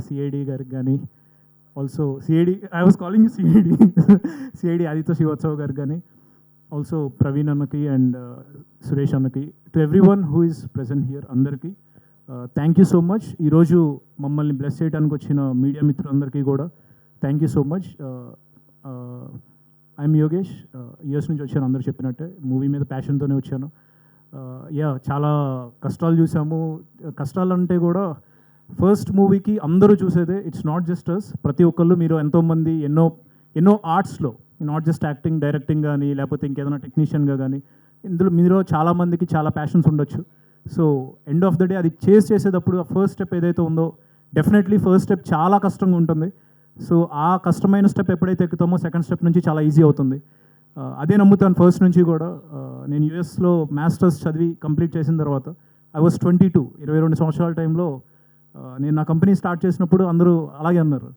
సిఐడి గారికి కానీ, also CID, I was calling CID, CID Aditya Srivatsav గారికి కానీ, ఆల్సో ప్రవీణ్ అన్నకి అండ్ సురేష్ అన్నకి, to everyone who is present here, అందరికీ థ్యాంక్ యూ సో మచ్. ఈరోజు మమ్మల్ని బ్లెస్ చేయడానికి వచ్చిన మీడియా మిత్రులందరికీ కూడా thank you so much. I'm Yogesh, US నుంచి వచ్చాను, అందరూ చెప్పినట్టే. మూవీ మీద ప్యాషన్తోనే వచ్చాను. చాలా కష్టాలు చూసాము. కష్టాలు అంటే కూడా ఫస్ట్ మూవీకి అందరూ చూసేదే, ఇట్స్ నాట్ జస్ట్ అస్, ప్రతి ఒక్కళ్ళు, మీరు ఎంతోమంది ఎన్నో ఆర్ట్స్లో, నాట్ జస్ట్ యాక్టింగ్, డైరెక్టింగ్ కానీ, లేకపోతే ఇంకేదైనా టెక్నీషియన్గా కానీ, ఇందులో మీలో చాలామందికి చాలా ప్యాషన్స్ ఉండొచ్చు. So end of the day అది చేసేటప్పుడు ఆ ఫస్ట్ స్టెప్ ఏదైతే ఉందో, డెఫినెట్లీ ఫస్ట్ స్టెప్ చాలా కష్టంగా ఉంటుంది. సో ఆ కష్టమైన స్టెప్ ఎప్పుడైతే ఎక్కుతామో, సెకండ్ స్టెప్ నుంచి చాలా ఈజీ అవుతుంది. అదే నమ్ముతాను ఫస్ట్ నుంచి కూడా. నేను యూఎస్లో మాస్టర్స్ చదివి కంప్లీట్ చేసిన తర్వాత, ఐ వాజ్ 22 సంవత్సరాల టైంలో నేను నా కంపెనీ స్టార్ట్ చేసినప్పుడు అందరూ అలాగే అన్నారు.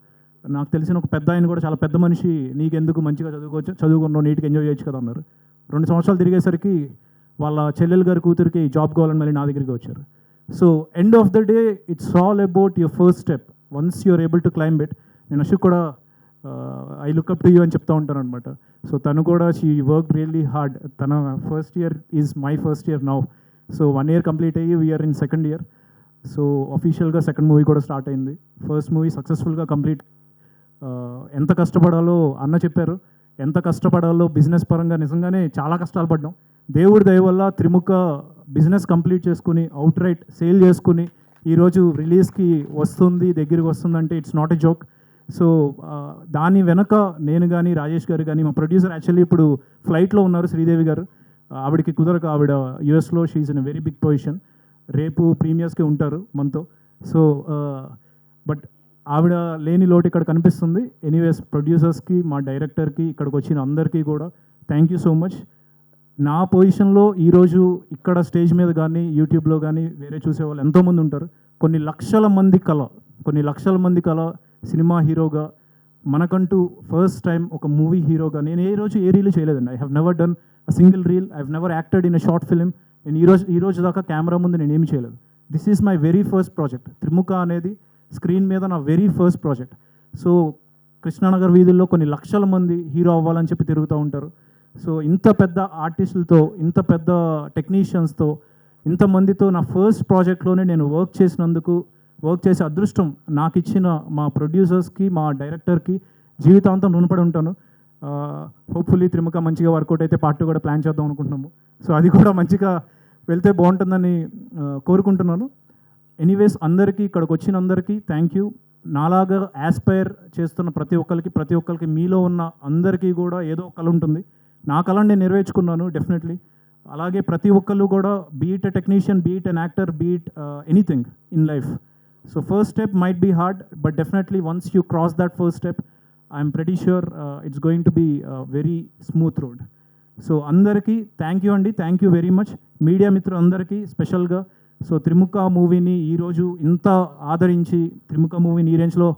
నాకు తెలిసిన ఒక పెద్ద ఆయన కూడా, చాలా పెద్ద మనిషి, నీకెందుకు, మంచిగా చదువుకున్నావు, నీట్గా ఎంజాయ్ చేయొచ్చు కదా అన్నారు. 2 సంవత్సరాలు తిరిగేసరికి వాళ్ళ చెల్లెలు గారి కూతురికి జాబ్ కావాలని మళ్ళీ నా దగ్గరికి వచ్చారు. So end of the day it's all about your first step. Once you're able to climb it. నేను అశోక్ కూడా I look up to you అని చెప్తా ఉంటాను అనమాట. సో తను కూడా షీ వర్క్ రియల్లీ హార్డ్. తన first year is my first year now. So 1 year complete అయ్యి we're in second year. So అఫీషియల్గా సెకండ్ మూవీ కూడా స్టార్ట్ అయింది. ఫస్ట్ మూవీ సక్సెస్ఫుల్గా కంప్లీట్. ఎంత కష్టపడాలో అన్న చెప్పారు, ఎంత కష్టపడాలో బిజినెస్ పరంగా నిజంగానే చాలా కష్టాలు పడ్డాం. దేవుడి దయ వల్ల త్రిముఖ బిజినెస్ కంప్లీట్ చేసుకుని, అవుట్ రైట్ సేల్ చేసుకుని, ఈరోజు రిలీజ్కి వస్తుంది, దగ్గరికి వస్తుందంటే it's not a joke. So దాని వెనక నేను కానీ, రాజేష్ గారు కానీ, మా ప్రొడ్యూసర్ యాక్చువల్లీ ఇప్పుడు ఫ్లైట్లో ఉన్నారు, శ్రీదేవి గారు. ఆవిడకి కుదరక, ఆవిడ యూఎస్లో she is in a very big position. రేపు ప్రీమియర్స్కి ఉంటారు మనతో. సో బట్ ఆవిడ లేని లోటు ఇక్కడ కనిపిస్తుంది. ఎనీవేస్, ప్రొడ్యూసర్స్కి, మా డైరెక్టర్కి, ఇక్కడికి వచ్చిన అందరికీ కూడా థ్యాంక్ యూ సో మచ్. నా పొజిషన్లో ఈరోజు ఇక్కడ స్టేజ్ మీద కానీ, యూట్యూబ్లో కానీ వేరే చూసేవాళ్ళు ఎంతోమంది ఉంటారు. కొన్ని లక్షల మంది కల సినిమా హీరోగా, మనకంటూ ఫస్ట్ టైం ఒక మూవీ హీరోగా, నేను ఏ రీల్ చేయలేదండి. I have never done a single reel. I have never acted in a short film. నేను ఈ రోజు దాకా కెమెరా ముందు నేను ఏమీ చేయలేదు. This is my very first project. Trimukha అనేది స్క్రీన్ మీద నా very first project. So Krishnanagar వీధుల్లో కొన్ని లక్షల మంది హీరో అవ్వాలని చెప్పి తిరుగుతూ ఉంటారు. సో ఇంత పెద్ద ఆర్టిస్టులతో, ఇంత పెద్ద టెక్నీషియన్స్తో, ఇంతమందితో నా ఫస్ట్ ప్రాజెక్ట్లోనే నేను వర్క్ చేసే అదృష్టం నాకు ఇచ్చిన మా ప్రొడ్యూసర్స్కి, మా డైరెక్టర్కి జీవితాంతం రుణపడి ఉంటాను. హోప్ఫుల్లీ త్రిముఖ మంచిగా వర్కౌట్ అయితే పార్ట్ 2 కూడా ప్లాన్ చేద్దాం అనుకుంటున్నాము. సో అది కూడా మంచిగా వెళ్తే బాగుంటుందని కోరుకుంటున్నాను. ఎనీవేస్, అందరికీ, ఇక్కడికి వచ్చిన అందరికీ థ్యాంక్ యూ. నాలాగా యాస్పైర్ చేస్తున్న ప్రతి ఒక్కరికి మీలో ఉన్న అందరికీ కూడా ఏదో ఒక కళ ఉంటుంది. నా కళను నేను నెరవేర్చుకున్నాను డెఫినెట్లీ. అలాగే ప్రతి ఒక్కళ్ళు కూడా, be it a technician, be it an actor, be it anything in life. So first step might be hard, but definitely once you cross that first step, I'm pretty sure it's going to be very smooth road. So అందరికీ thank you అండి. Thank you very much. Media మిత్రులందరికీ స్పెషల్గా. So త్రిముఖ మూవీని ఈరోజు ఇంత ఆదరించి, త్రిముఖ మూవీని ఈ రేంజ్లో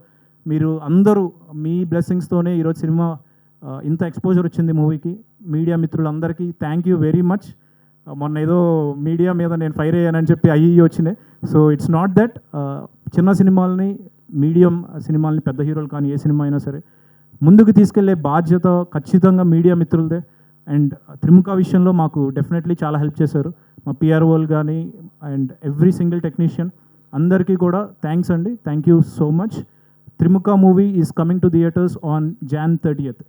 మీరు అందరూ మీ బ్లెస్సింగ్స్తోనే ఈరోజు సినిమా ఇంత ఎక్స్పోజర్ వచ్చింది మూవీకి. మీడియా మిత్రులందరికీ థ్యాంక్ యూ వెరీ మచ్. మొన్న ఏదో మీడియా మీద నేను ఫైర్ అయ్యానని చెప్పి అయ్యి వచ్చినాయి. So it's not that. చిన్న సినిమాలని, మీడియం సినిమాలని, పెద్ద హీరోలు కానీ ఏ సినిమా అయినా సరే ముందుకు తీసుకెళ్లే బాధ్యత ఖచ్చితంగా మీడియా మిత్రులదే. అండ్ త్రిముఖ విషయంలో మాకు డెఫినెట్లీ చాలా హెల్ప్ చేశారు. మా పిఆర్ఓలు కానీ, అండ్ ఎవ్రీ సింగిల్ టెక్నీషియన్ అందరికీ కూడా థ్యాంక్స్ అండి. Thank you so much. Trimukha movie is coming to theatres on Jan 30th.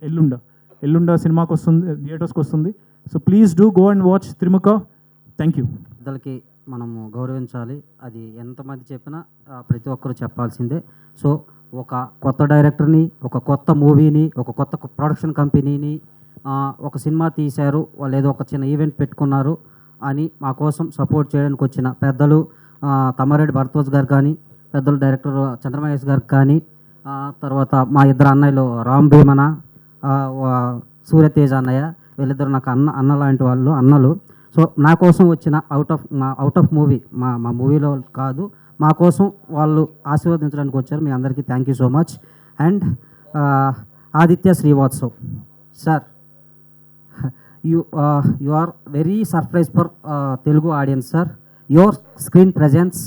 ఎల్లుండ సినిమాకి వస్తుంది, థియేటర్స్కి వస్తుంది. So please do go and watch Trimukha. Thank you. పెద్దలకి మనము గౌరవించాలి. అది ఎంతమంది చెప్పినా ప్రతి ఒక్కరూ చెప్పాల్సిందే. సో ఒక కొత్త డైరెక్టర్ని, ఒక కొత్త మూవీని, ఒక కొత్త ప్రొడక్షన్ కంపెనీని, ఒక సినిమా తీశారు, వాళ్ళు ఏదో ఒక చిన్న ఈవెంట్ పెట్టుకున్నారు అని మా కోసం సపోర్ట్ చేయడానికి వచ్చిన పెద్దలు తమ్మారెడ్డి భరద్వాజ్ గారు కానీ, పెద్దలు డైరెక్టర్ చంద్రమహేష్ గారు కానీ, తర్వాత మా ఇద్దరు అన్నయ్యలు రామ్ భీమన, సూర్యతేజ్ అన్నయ్య, వీళ్ళిద్దరు నాకు అన్న లాంటి వాళ్ళు అన్నలు. సో నా కోసం వచ్చిన అవుట్ ఆఫ్ మూవీ మా మూవీలో కాదు, మా కోసం వాళ్ళు ఆశీర్వదించడానికి వచ్చారు. మీ అందరికీ thank you so much. And Aditya Srivastav sir, you are very surprised for Telugu audience, sir. Your screen presence,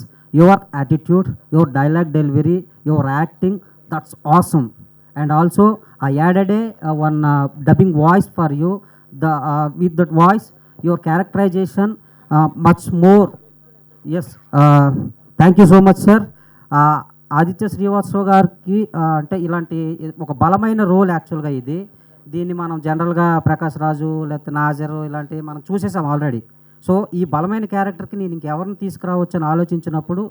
your attitude, your dialogue delivery, your acting, that's awesome. And also I added one dubbing voice for you. With that voice, your characterization much more. Yes, thank you so much, sir. Aditya Srivastav గారికి అంటే ఇలాంటి ఒక బలమైన role యాక్చువల్గా దీన్ని మనం జనరల్గా ప్రకాష్ రాజు లేకపోతే నాజర్ ఇలాంటివి మనం చూసేసాం ఆల్రెడీ. సో ఈ బలమైన క్యారెక్టర్కి నేను ఇంకెవరిని తీసుకురావచ్చు అని ఆలోచించినప్పుడు,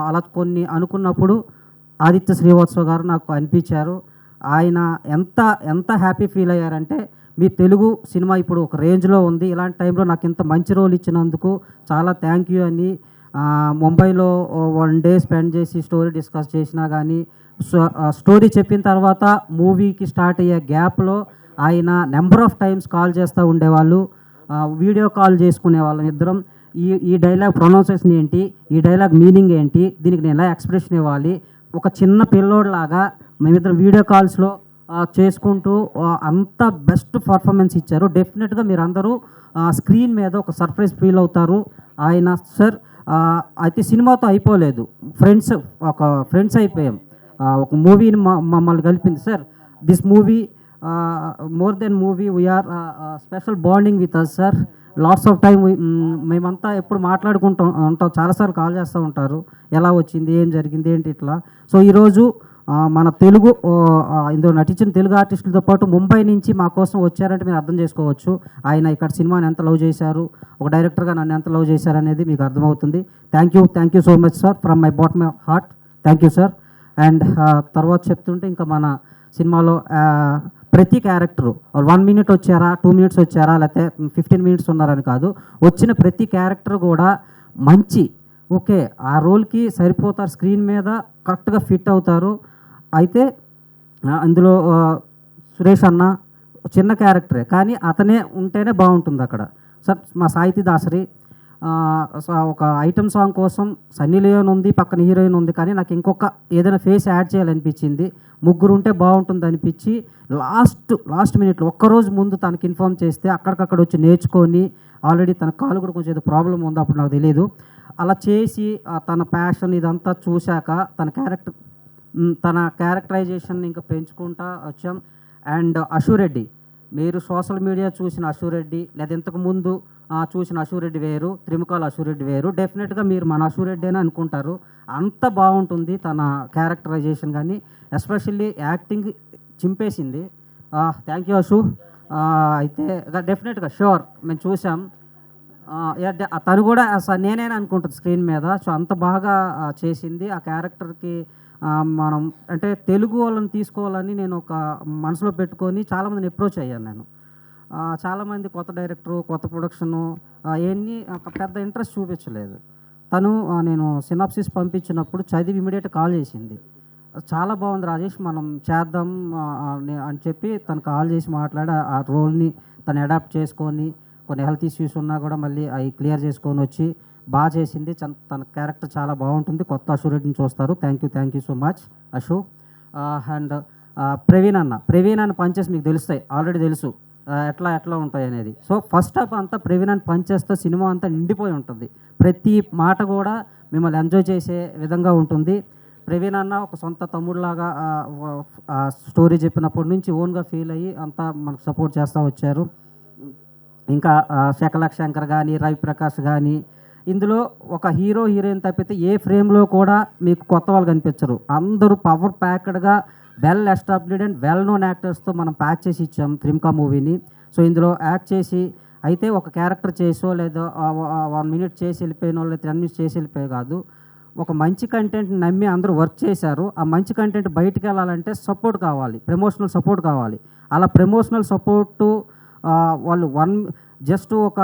అలా కొన్ని అనుకున్నప్పుడు ఆదిత్య శ్రీవాత్సవ్ గారు నాకు అనిపించారు. ఆయన ఎంత హ్యాపీ ఫీల్ అయ్యారంటే, మీ తెలుగు సినిమా ఇప్పుడు ఒక రేంజ్లో ఉంది, ఇలాంటి టైంలో నాకు ఇంత మంచి రోల్ ఇచ్చినందుకు చాలా థ్యాంక్ యూ అని ముంబైలో 1 day స్పెండ్ చేసి స్టోరీ డిస్కస్ చేసినా కానీ, స్టోరీ చెప్పిన తర్వాత మూవీకి స్టార్ట్ అయ్యే గ్యాప్లో ఆయన నెంబర్ ఆఫ్ టైమ్స్ కాల్ చేస్తూ ఉండేవాళ్ళు, వీడియో కాల్ చేసుకునే వాళ్ళం ఇద్దరం. ఈ డైలాగ్ ప్రొనౌన్సియేషన్ ఏంటి, ఈ డైలాగ్ మీనింగ్ ఏంటి, దీనికి నేను ఎలా ఎక్స్ప్రెషన్ ఇవ్వాలి, ఒక చిన్న పిల్లోడ్లాగా మేమిద్దరం వీడియో కాల్స్లో చేసుకుంటూ అంత బెస్ట్ పర్ఫార్మెన్స్ ఇచ్చారు. డెఫినెట్గా మీరు అందరూ స్క్రీన్ మీద ఒక సర్ప్రైజ్ ఫీల్ అవుతారు. ఆయన సార్ అయితే సినిమాతో అయిపోలేదు, ఫ్రెండ్స్ అయిపోయాం. ఒక మూవీని మమ్మల్ని కలిపింది sir. This movie more than movie, we are special bonding with us sir. Lots of time మేమంతా ఎప్పుడు ఉంటాం, చాలాసార్లు కాల్ చేస్తూ ఉంటారు, ఎలా వచ్చింది, ఏం జరిగింది, ఏంటి ఇట్లా. సో ఈరోజు మన తెలుగు ఇందులో నటించిన తెలుగు ఆర్టిస్టులతో పాటు ముంబై నుంచి మా కోసం వచ్చారంటే మీరు అర్థం చేసుకోవచ్చు ఆయన ఇక్కడ సినిమాని ఎంత లవ్ చేశారు, ఒక డైరెక్టర్గా నన్ను ఎంత లవ్ చేశారు అనేది మీకు అర్థమవుతుంది. Thank you so much sir, from my bottom of heart thank you sir. And తర్వాత చెప్తుంటే ఇంకా మన సినిమాలో ప్రతి క్యారెక్టరు 1 minute వచ్చారా, 2 minutes వచ్చారా, లేకపోతే 15 minutes ఉన్నారని కాదు, వచ్చిన ప్రతి క్యారెక్టర్ కూడా మంచి ఓకే ఆ రోల్కి సరిపోతారు, స్క్రీన్ మీద కరెక్ట్గా ఫిట్ అవుతారు. అయితే అందులో సురేష్ అన్న చిన్న క్యారెక్టరే, కానీ అతనే ఉంటేనే బాగుంటుంది అక్కడ. సార్ మా సాహితీ దాసరి ఒక ఐటమ్ సాంగ్ కోసం సన్నీ లియోన్ ఉంది, పక్కన హీరోయిన్ ఉంది, కానీ నాకు ఇంకొక ఏదైనా ఫేస్ యాడ్ చేయాలనిపించింది, ముగ్గురు ఉంటే బాగుంటుంది అనిపించి లాస్ట్ మినిట్లో ఒక్కరోజు ముందు తనకి ఇన్ఫార్మ్ చేస్తే అక్కడికక్కడ వచ్చి నేర్చుకొని, ఆల్రెడీ తన కాలు కూడా కొంచెం ఏదో ప్రాబ్లం ఉంది అప్పుడు నాకు తెలియదు, అలా చేసి తన ప్యాషన్ ఇదంతా చూశాక తన క్యారెక్టరైజేషన్ ఇంకా పెంచుకుంటా వచ్చాం. అండ్ అశురెడ్డి, మీరు సోషల్ మీడియా చూసిన అశురెడ్డి లేదా ఇంతకుముందు చూసిన అశురెడ్డి వేరు, త్రిముఖాల అశురెడ్డి వేరు. డెఫినెట్గా మీరు మన అశురెడ్డి అని అనుకుంటారు, అంత బాగుంటుంది తన క్యారెక్టరైజేషన్. కానీ ఎస్పెషల్లీ యాక్టింగ్ చింపేసింది. Thank you Ashu. అయితే డెఫినెట్గా షూర్ మేము చూసాం, తను కూడా నేనేనా అనుకుంటుంది స్క్రీన్ మీద. సో అంత బాగా చేసింది ఆ క్యారెక్టర్కి. మనం అంటే తెలుగు వాళ్ళని తీసుకోవాలని నేను ఒక మనసులో పెట్టుకొని చాలామందిని అప్రోచ్ అయ్యాను నేను. చాలామంది కొత్త డైరెక్టరు, కొత్త ప్రొడక్షను అవన్నీ ఒక పెద్ద ఇంట్రెస్ట్ చూపించలేదు. తను నేను సినాప్సిస్ పంపించినప్పుడు చదివి ఇమీడియట్గా కాల్ చేసింది, చాలా బాగుంది రాజేష్ మనం చేద్దాం అని చెప్పి తను కాల్ చేసి మాట్లాడి ఆ రోల్ని తను అడాప్ట్ చేసుకొని, కొన్ని హెల్త్ ఇష్యూస్ ఉన్నా కూడా మళ్ళీ అవి క్లియర్ చేసుకొని వచ్చి బాగా చేసింది. తన క్యారెక్టర్ చాలా బాగుంటుంది. కొత్త అశురెడ్డిని చూస్తారు. Thank you so much Ashu. And Praveen అన్న పంచెస్ మీకు తెలుస్తాయి, ఆల్రెడీ తెలుసు ఎట్లా ఉంటాయి అనేది. సో ఫస్ట్ హాఫ్ అంతా ప్రవీణ్ అన్న పంచేస్తే సినిమా అంతా నిండిపోయి ఉంటుంది, ప్రతి మాట కూడా మిమ్మల్ని ఎంజాయ్ చేసే విధంగా ఉంటుంది. ప్రవీణ్ అన్న ఒక సొంత తమ్ముడులాగా స్టోరీ చెప్పినప్పటి నుంచి ఓన్గా ఫీల్ అయ్యి అంతా మనకు సపోర్ట్ చేస్తూ వచ్చారు. ఇంకా శకలక్ శంకర్ కానీ, రవి ప్రకాష్ కానీ, ఇందులో ఒక హీరో హీరోయిన్ తప్పితే ఏ ఫ్రేమ్లో కూడా మీకు కొత్త వాళ్ళు కనిపించరు. అందరూ పవర్ ప్యాక్డ్గా well established and well known యాక్టర్స్తో మనం ప్యాక్ చేసి ఇచ్చాం త్రిముఖ మూవీని. సో ఇందులో యాక్ట్ చేసి అయితే ఒక క్యారెక్టర్ చేసో లేదా 1 minute చేసి వెళ్ళిపోయినో లేదా 10 minutes చేసి వెళ్ళిపోయే కాదు, ఒక మంచి కంటెంట్ నమ్మి అందరూ వర్క్ చేశారు. ఆ మంచి కంటెంట్ బయటికి వెళ్ళాలంటే సపోర్ట్ కావాలి, ప్రమోషనల్ సపోర్ట్ కావాలి. అలా ప్రమోషనల్ సపోర్టు వాళ్ళు జస్ట్ ఒక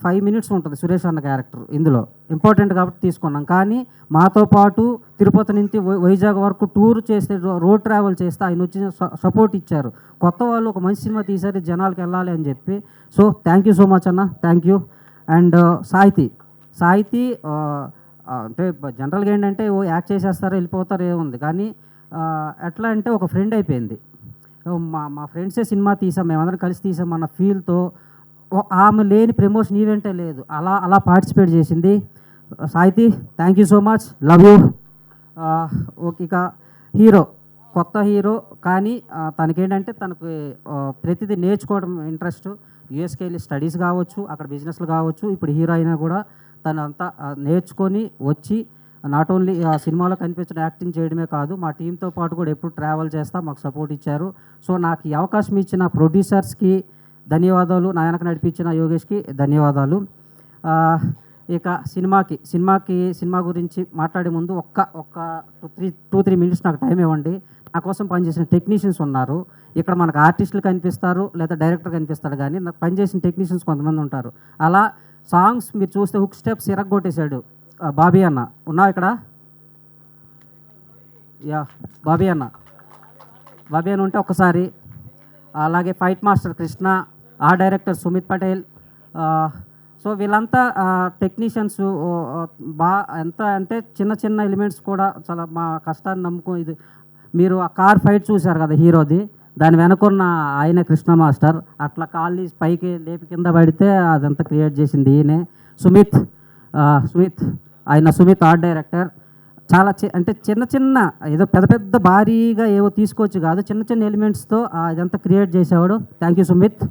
5 minutes ఉంటుంది సురేష్ అన్న క్యారెక్టర్ ఇందులో ఇంపార్టెంట్ కాబట్టి తీసుకున్నాం. కానీ మాతో పాటు తిరుపతి నుంచి వైజాగ్ వరకు టూర్ చేస్తే రోడ్ ట్రావెల్ చేస్తే ఆయన వచ్చి సపోర్ట్ ఇచ్చారు. కొత్త వాళ్ళు ఒక మంచి సినిమా తీసారి జనాలకు వెళ్ళాలి అని చెప్పి. So thank you so much అన్న, థ్యాంక్ యూ. అండ్ సాహితీ అంటే జనరల్గా ఏంటంటే యాక్ట్ చేసేస్తారు వెళ్ళిపోతారు ఏముంది, కానీ ఎట్లా అంటే ఒక ఫ్రెండ్ అయిపోయింది. మా ఫ్రెండ్సే సినిమా తీసాం, మేమందరం కలిసి తీసాం అన్న ఫీల్తో ఆమె లేని ప్రమోషన్ ఈవెంటే లేదు, అలా పార్టిసిపేట్ చేసింది. సాహితీ thank you so much, love you. Okay, ఇక హీరో కొత్త హీరో, కానీ తనకేంటంటే తనకు ప్రతిదీ నేర్చుకోవడం ఇంట్రెస్ట్. యూఎస్కి వెళ్ళి స్టడీస్ కావచ్చు, అక్కడ బిజినెస్లు కావచ్చు, ఇప్పుడు హీరో అయినా కూడా తను అంతా నేర్చుకొని వచ్చి నాట్ ఓన్లీ సినిమాలో కనిపించిన యాక్టింగ్ చేయడమే కాదు, మా టీంతో పాటు కూడా ఎప్పుడు ట్రావెల్ చేస్తా మాకు సపోర్ట్ ఇచ్చారు. సో నాకు ఈ అవకాశం ఇచ్చిన ప్రొడ్యూసర్స్కి ధన్యవాదాలు, నా వెనక నడిపించిన యోగేష్కి ధన్యవాదాలు. ఇక సినిమా గురించి మాట్లాడే ముందు ఒక్క 2-3 minutes నాకు టైం ఇవ్వండి. నా కోసం పనిచేసిన టెక్నీషియన్స్ ఉన్నారు ఇక్కడ. మనకు ఆర్టిస్టులు కనిపిస్తారు లేదా డైరెక్టర్ కనిపిస్తాడు, కానీ నాకు పనిచేసిన టెక్నీషియన్స్ కొంతమంది ఉంటారు. అలా సాంగ్స్ మీరు చూస్తే హుక్ స్టెప్స్ ఇరగొట్టేశాడు బాబీ అన్న. ఉన్నావు ఇక్కడ? యా, బాబీ అన్న ఉంటే ఒక్కసారి. అలాగే ఫైట్ మాస్టర్ కృష్ణ, ఆ డైరెక్టర్ సుమిత్ పటేల్. సో వీళ్ళంతా టెక్నీషియన్స్ ఎంత అంటే చిన్న ఎలిమెంట్స్ కూడా చాలా మా కష్టాన్ని నమ్ముకో. ఇది మీరు ఆ కార్ ఫైట్ చూశారు కదా హీరోది, దాని వెనకున్న ఆయన కృష్ణ మాస్టర్. అట్లా కాళ్ళు పైకి లేపి కింద పడితే అదంతా క్రియేట్ చేసింది ఈయనే. Sumit art director. చాలా అంటే చిన్న ఏదో పెద్ద భారీగా ఏవో తీసుకోవచ్చు కాదు, చిన్న ఎలిమెంట్స్తో ఇదంతా క్రియేట్ చేసేవాడు. Thank you Sumit.